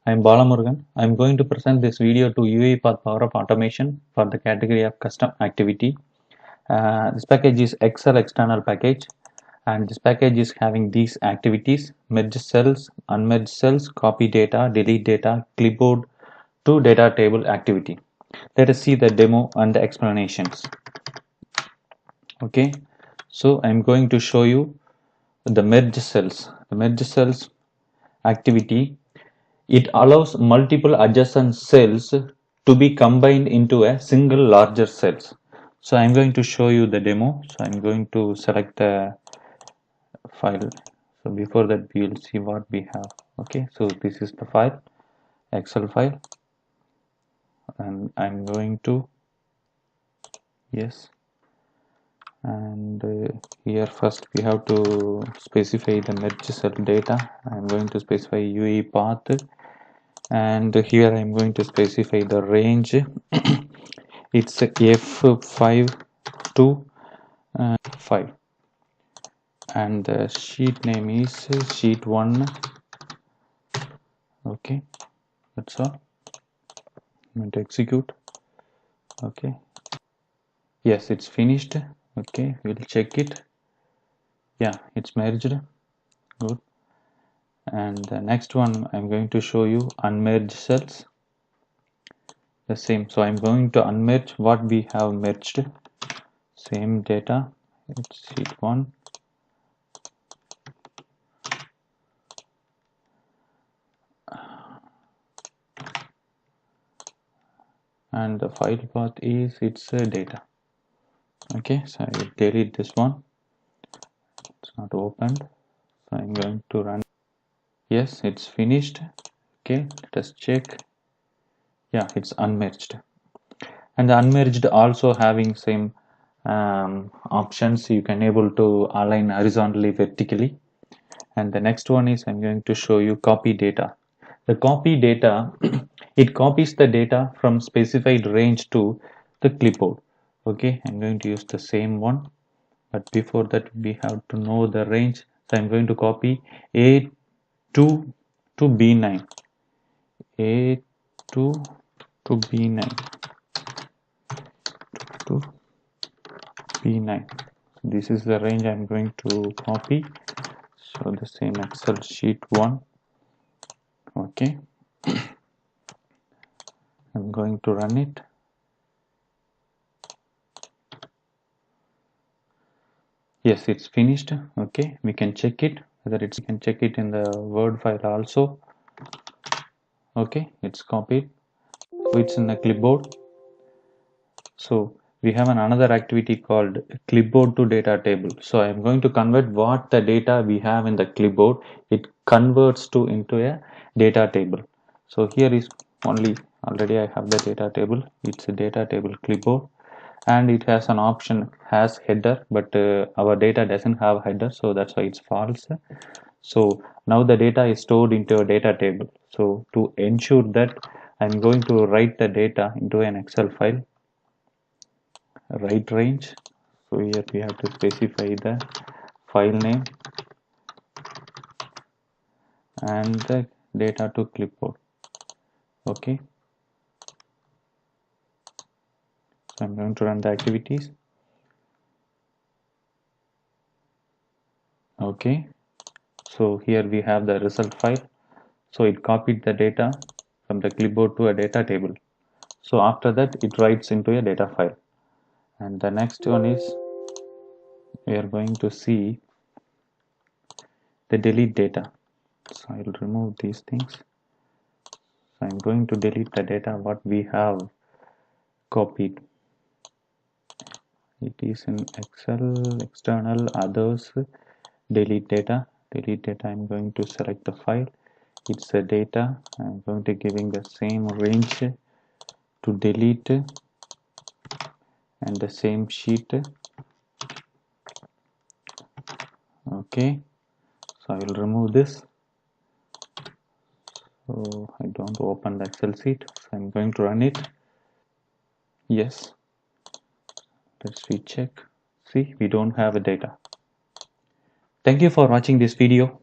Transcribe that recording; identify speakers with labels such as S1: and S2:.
S1: I'm Balamurugan. I'm going to present this video to UiPath Power of Automation for the category of custom activity. This package is Excel external package, and this package is having these activities: merge cells, unmerge cells, copy data, delete data, clipboard to data table activity. Let us see the demo and the explanations. Okay, so I'm going to show you the merge cells. The merge cells activity. It allows multiple adjacent cells to be combined into a single larger cells. So I'm going to show you the demo. So I'm going to select the file. So before that we will see what we have. Okay, so this is the file, Excel file, and I'm going to yes, and here first we have to specify the merge cell data. I'm going to specify UiPath, and here I'm going to specify the range. It's F5 to 5, and the sheet name is sheet 1. Okay, that's all. I'm going to execute. Okay, yes, it's finished. Okay, we'll check it. Yeah, it's merged. Good. And the next one, I'm going to show you unmerged cells. The same. So I'm going to unmerge what we have merged. Same data. It's sheet 1. And the file path is its data. Okay, so I will delete this one. It's not opened, so I'm going to run. Yes, it's finished. Okay, let us check. Yeah, it's unmerged, and the unmerged also having same options. You can able to align horizontally, vertically. And the next one is I'm going to show you copy data. The copy data, it copies the data from specified range to the clipboard. Okay, I'm going to use the same one, but before that we have to know the range. So I'm going to copy A2 to B9, A2 to B9, to B9. This is the range I'm going to copy. So the same Excel sheet 1. Okay, I'm going to run it. Yes, it's finished. Okay, we can check it whether it's, you can check it in the Word file also. Okay, it's copied, so it's in the clipboard. So we have another activity called clipboard to data table. So I'm going to convert what the data we have in the clipboard, it converts to into a data table. So here is only, already I have the data table. It's a data table clipboard, and it has an option has header, but our data doesn't have header, so that's why it's false. So now the data is stored into a data table. So to ensure that, I'm going to write the data into an Excel file, write range. So here we have to specify the file name and the data to clipboard. Okay, so I'm going to run the activities. Okay, so here we have the result file. So it copied the data from the clipboard to a data table. So after that it writes into a data file. And the next one is we are going to see the delete data. So I will remove these things. So I'm going to delete the data what we have copied. It is in Excel external others, delete data. Delete data, I'm going to select the file. It's a data. I'm going to giving the same range to delete and the same sheet. Okay, so I will remove this. So I don't open the Excel sheet, so I'm going to run it. Yes, let's recheck. See, we don't have a data. Thank you for watching this video.